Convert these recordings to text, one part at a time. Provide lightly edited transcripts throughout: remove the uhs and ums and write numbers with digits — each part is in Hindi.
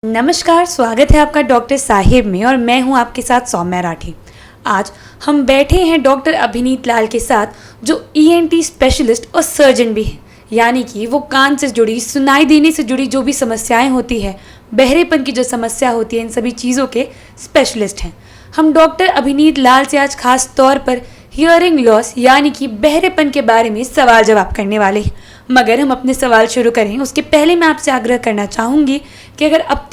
नमस्कार, स्वागत है आपका डॉक्टर साहिब में और मैं हूं आपके साथ सौम्या राठी। आज हम बैठे हैं डॉक्टर अभिनीत लाल के साथ जो ईएनटी स्पेशलिस्ट और सर्जन भी हैं, यानी कि वो कान से जुड़ी, सुनाई देने से जुड़ी जो भी समस्याएं होती है, बहरेपन की जो समस्या होती है, इन सभी चीज़ों के स्पेशलिस्ट हैं। हम डॉक्टर अभिनीत लाल से आज खास तौर पर हियरिंग लॉस यानी कि बहरेपन के बारे में सवाल जवाब करने वाले हैं। मगर हम अपने सवाल शुरू करें उसके पहले मैं आपसे आग्रह करना चाहूँगी कि अगर अब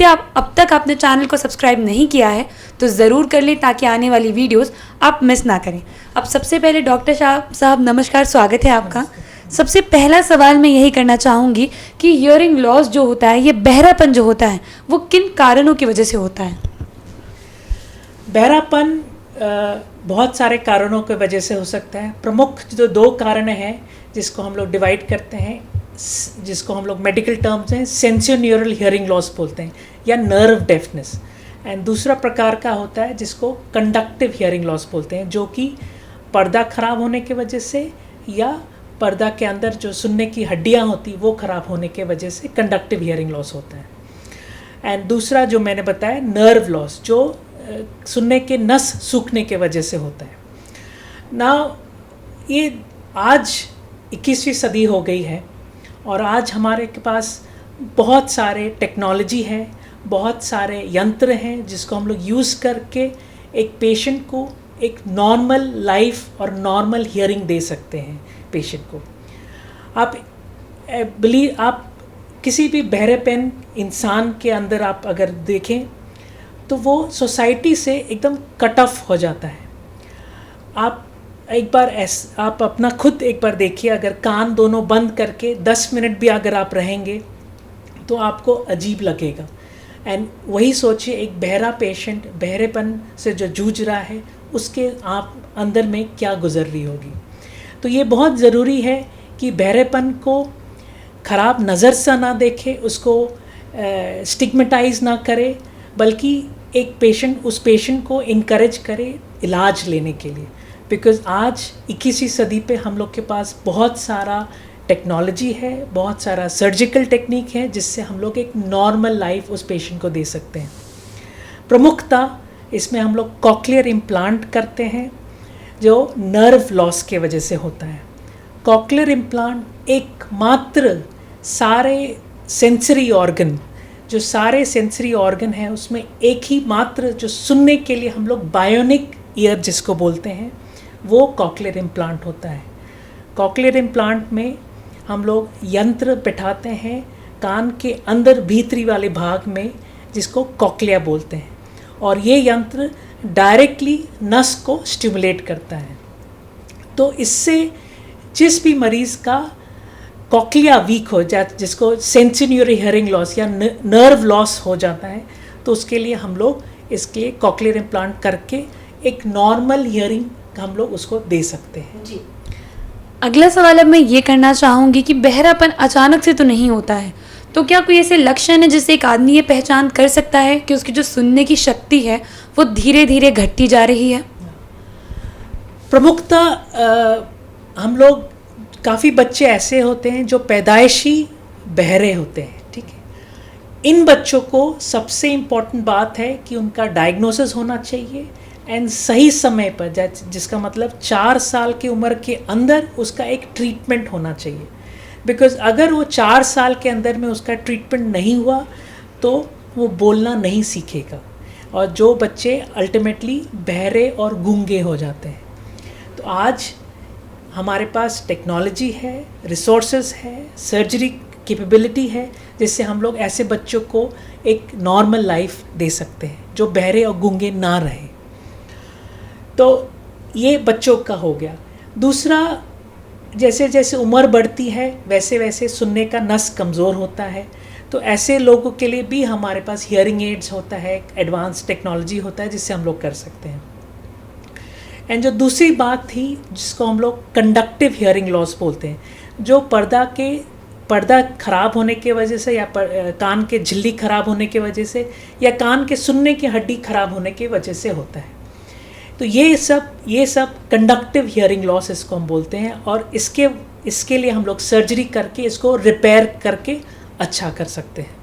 तक आपने चैनल को सब्सक्राइब नहीं किया है तो ज़रूर कर लें ताकि आने वाली वीडियोस आप मिस ना करें। अब सबसे पहले डॉक्टर साहब नमस्कार, स्वागत है आपका। सबसे पहला सवाल मैं यही करना चाहूँगी कि हियरिंग लॉस जो होता है, ये बहरापन जो होता है, वो किन कारणों की वजह से होता है? बहरापन बहुत सारे कारणों की वजह से हो सकता है। प्रमुख जो दो कारण हैं जिसको हम लोग डिवाइड करते हैं, जिसको हम लोग मेडिकल टर्म्स हैं सेंसोन्यूरल हियरिंग लॉस बोलते हैं या नर्व डेफनेस, एंड दूसरा प्रकार का होता है जिसको कंडक्टिव हियरिंग लॉस बोलते हैं, जो कि पर्दा खराब होने की वजह से या पर्दा के अंदर जो सुनने की हड्डियां होती वो खराब होने के वजह से कंडक्टिव हियरिंग लॉस होता है। एंड दूसरा जो मैंने बताया नर्व लॉस, जो सुनने के नस सूखने के वजह से होता है ना। ये आज 21वीं सदी हो गई है और आज हमारे के पास बहुत सारे टेक्नोलॉजी है, बहुत सारे यंत्र हैं जिसको हम लोग यूज़ करके एक पेशेंट को एक नॉर्मल लाइफ और नॉर्मल हियरिंग दे सकते हैं पेशेंट को। आप किसी भी बहरेपन इंसान के अंदर आप अगर देखें तो वो सोसाइटी से एकदम कट ऑफ हो जाता है। आप अपना खुद एक बार देखिए, अगर कान दोनों बंद करके 10 मिनट भी अगर आप रहेंगे तो आपको अजीब लगेगा। एंड वही सोचिए एक बहरा पेशेंट बहरेपन से जो जूझ रहा है उसके आप अंदर में क्या गुजर रही होगी। तो ये बहुत ज़रूरी है कि बहरेपन को ख़राब नज़र से ना देखे, उसको स्टिग्मेटाइज ना करे, बल्कि उस पेशेंट को इनकरेज करे इलाज लेने के लिए। बिकॉज़ आज 21वीं सदी पे हम लोग के पास बहुत सारा टेक्नोलॉजी है, बहुत सारा सर्जिकल टेक्निक है जिससे हम लोग एक नॉर्मल लाइफ उस पेशेंट को दे सकते हैं। प्रमुखता इसमें हम लोग कॉक्लियर इम्प्लांट करते हैं जो नर्व लॉस के वजह से होता है। कॉक्लियर इम्प्लांट एकमात्र सारे सेंसरी ऑर्गन हैं उसमें एक ही मात्र जो सुनने के लिए हम लोग बायोनिक ईयर जिसको बोलते हैं वो कॉक्लियर इम्प्लांट होता है। कॉक्लियर इम्प्लांट में हम लोग यंत्र बैठाते हैं कान के अंदर भीतरी वाले भाग में जिसको कॉक्लिया बोलते हैं, और ये यंत्र डायरेक्टली नस को स्टिमुलेट करता है। तो इससे जिस भी मरीज़ का कॉक्लिया वीक हो जाता, जिसको सेंसोन्यूरल हियरिंग लॉस या नर्व लॉस हो जाता है, तो उसके लिए हम लोग इसके लिए कॉक्लियर इम्प्लांट करके एक नॉर्मल हियरिंग हम लोग उसको दे सकते हैं। जी, अगला सवाल अब मैं ये करना चाहूँगी कि बहरापन अचानक से तो नहीं होता है, तो क्या कोई ऐसे लक्षण है जिससे एक आदमी ये पहचान कर सकता है कि उसकी जो सुनने की शक्ति है वो धीरे धीरे घटती जा रही है? प्रमुखता हम लोग काफ़ी बच्चे ऐसे होते हैं जो पैदाइशी बहरे होते हैं, ठीक है। इन बच्चों को सबसे इम्पॉर्टेंट बात है कि उनका डायग्नोसिस होना चाहिए एंड सही समय पर, जिसका मतलब 4 साल की उम्र के अंदर उसका एक ट्रीटमेंट होना चाहिए। बिकॉज़ अगर वो 4 साल के अंदर में उसका ट्रीटमेंट नहीं हुआ तो वो बोलना नहीं सीखेगा और जो बच्चे अल्टीमेटली बहरे और गूंगे हो जाते हैं। तो आज हमारे पास टेक्नोलॉजी है, रिसोर्सेज है, सर्जरी कैपेबिलिटी है, जिससे हम लोग ऐसे बच्चों को एक नॉर्मल लाइफ दे सकते हैं जो बहरे और गूंगे ना रहे। तो ये बच्चों का हो गया। दूसरा, जैसे जैसे उम्र बढ़ती है वैसे वैसे सुनने का नस कमज़ोर होता है, तो ऐसे लोगों के लिए भी हमारे पास हियरिंग एड्स होता है, एडवांस टेक्नोलॉजी होता है जिससे हम लोग कर सकते हैं। एंड जो दूसरी बात थी जिसको हम लोग कंडक्टिव हियरिंग लॉस बोलते हैं, जो पर्दा ख़राब होने की वजह से या कान के झिल्ली ख़राब होने की वजह से या कान के सुनने की हड्डी ख़राब होने की वजह से होता है। तो ये सब कंडक्टिव हियरिंग लॉस इसको हम बोलते हैं, और इसके लिए हम लोग सर्जरी करके इसको रिपेयर करके अच्छा कर सकते हैं।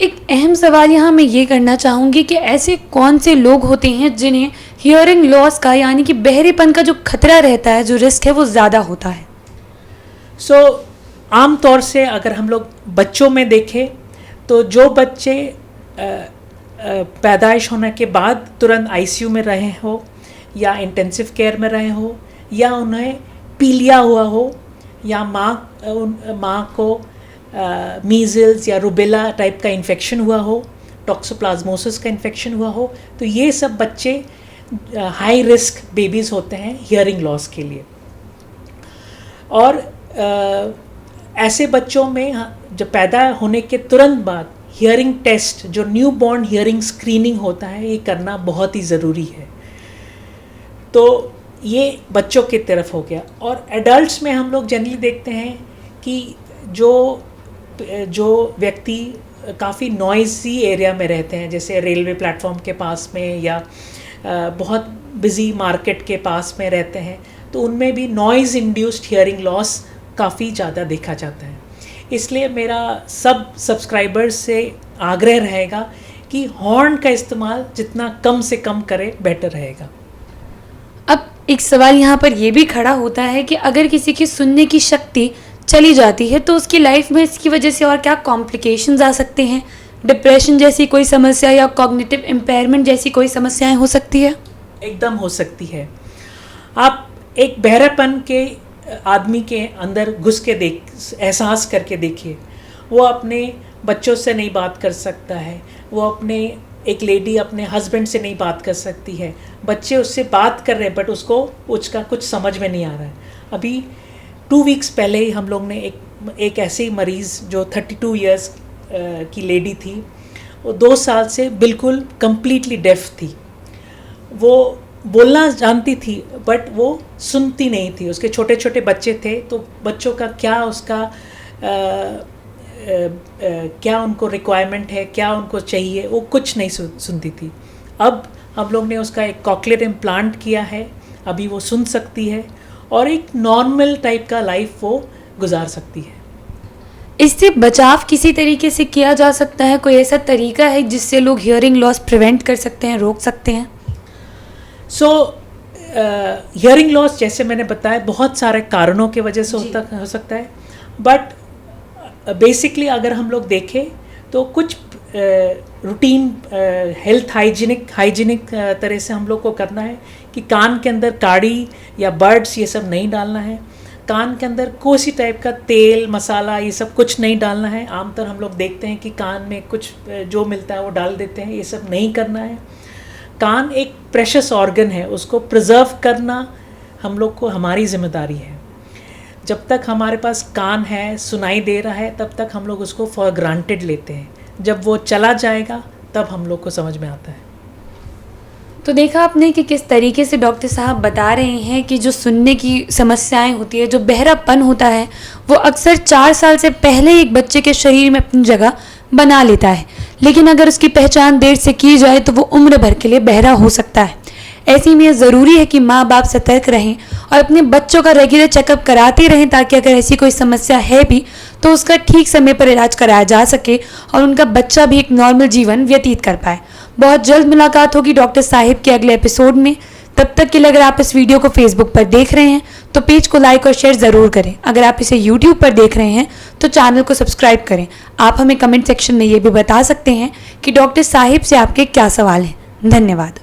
एक अहम सवाल यहाँ मैं ये करना चाहूँगी कि ऐसे कौन से लोग होते हैं जिन्हें हियरिंग लॉस का यानी कि बहरेपन का जो खतरा रहता है, जो रिस्क है वो ज़्यादा होता है? आम तौर से अगर हम लोग बच्चों में देखें तो जो बच्चे पैदाइश होने के बाद तुरंत आईसीयू में रहे हो या इंटेंसिव केयर में रहे हो या उन्हें पीलिया हुआ हो या माँ को मीज़ल्स या रूबेला टाइप का इन्फेक्शन हुआ हो, टॉक्सोप्लाज्मोसिस का इन्फेक्शन हुआ हो, तो ये सब बच्चे हाई रिस्क बेबीज़ होते हैं हियरिंग लॉस के लिए। और ऐसे बच्चों में जब पैदा होने के तुरंत बाद हियरिंग टेस्ट, जो न्यू बॉर्न हियरिंग स्क्रीनिंग होता है, ये करना बहुत ही ज़रूरी है। तो ये बच्चों की तरफ हो गया। और एडल्ट्स में हम लोग जनरली देखते हैं कि जो व्यक्ति काफ़ी नॉइज़ी एरिया में रहते हैं, जैसे रेलवे प्लेटफॉर्म के पास में या बहुत बिज़ी मार्केट के पास में रहते हैं, तो उनमें भी नॉइज़ इंड्यूस्ड हियरिंग लॉस काफ़ी ज़्यादा देखा जाता है। इसलिए मेरा सब सब्सक्राइबर्स से आग्रह रहेगा कि हॉर्न का इस्तेमाल जितना कम से कम करें बेटर रहेगा। अब एक सवाल यहाँ पर यह भी खड़ा होता है कि अगर किसी की सुनने की शक्ति चली जाती है तो उसकी लाइफ में इसकी वजह से और क्या कॉम्प्लिकेशंस आ सकते हैं? डिप्रेशन जैसी कोई समस्या या कॉग्निटिव इम्पेयरमेंट जैसी कोई समस्याएं हो सकती है? एकदम हो सकती है। आप एक बहरेपन के आदमी के अंदर घुस के एहसास करके देखिए। वो अपने बच्चों से नहीं बात कर सकता है, वो एक लेडी अपने हस्बैंड से नहीं बात कर सकती है, बच्चे उससे बात कर रहे हैं बट उसका कुछ समझ में नहीं आ रहा है। अभी 2 वीक्स पहले ही हम लोग ने एक ऐसे मरीज़ जो 32 इयर्स की लेडी थी, वो 2 साल से बिल्कुल कम्प्लीटली डेफ थी। वो बोलना जानती थी बट वो सुनती नहीं थी। उसके छोटे छोटे बच्चे थे, तो बच्चों का क्या उनको रिक्वायरमेंट है, क्या उनको चाहिए, वो कुछ नहीं सुनती थी। अब हम लोग ने उसका एक कॉक्लियर इम्प्लांट किया है, अभी वो सुन सकती है और एक नॉर्मल टाइप का लाइफ वो गुजार सकती है। इससे बचाव किसी तरीके से किया जा सकता है? कोई ऐसा तरीका है जिससे लोग हियरिंग लॉस प्रिवेंट कर सकते हैं, रोक सकते हैं? हियरिंग लॉस जैसे मैंने बताया बहुत सारे कारणों की वजह से हो सकता है, बट बेसिकली अगर हम लोग देखें तो कुछ रूटीन हेल्थ हाइजीनिक तरह से हम लोग को करना है कि कान के अंदर काड़ी या बर्ड्स ये सब नहीं डालना है। कान के अंदर कोई टाइप का तेल मसाला ये सब कुछ नहीं डालना है। आमतौर हम लोग देखते हैं कि कान में कुछ जो मिलता है वो डाल देते हैं, ये सब नहीं करना है। कान एक प्रेशियस ऑर्गन है, उसको प्रिजर्व करना हम लोग को हमारी जिम्मेदारी है। जब तक हमारे पास कान है, सुनाई दे रहा है, तब तक हम लोग उसको फॉर ग्रांटेड लेते हैं। जब वो चला जाएगा तब हम लोग को समझ में आता है। तो देखा आपने कि किस तरीके से डॉक्टर साहब बता रहे हैं कि जो सुनने की समस्याएं होती है, जो बहरापन होता है, वो अक्सर 4 साल से पहले एक बच्चे के शरीर में अपनी जगह बना लेता है, लेकिन अगर उसकी पहचान देर से की जाए तो वो उम्र भर के लिए बहरा हो सकता है। ऐसे में ज़रूरी है कि माँ बाप सतर्क रहें और अपने बच्चों का रेगुलर चेकअप कराते रहें, ताकि अगर ऐसी कोई समस्या है भी तो उसका ठीक समय पर इलाज कराया जा सके और उनका बच्चा भी एक नॉर्मल जीवन व्यतीत कर पाए। बहुत जल्द मुलाकात होगी डॉक्टर साहिब के अगले एपिसोड में। तब तक के लिए अगर आप इस वीडियो को फेसबुक पर देख रहे हैं तो पेज को लाइक और शेयर ज़रूर करें। अगर आप इसे यूट्यूब पर देख रहे हैं तो चैनल को सब्सक्राइब करें। आप हमें कमेंट सेक्शन में ये भी बता सकते हैं कि डॉक्टर साहिब से आपके क्या सवाल हैं। धन्यवाद।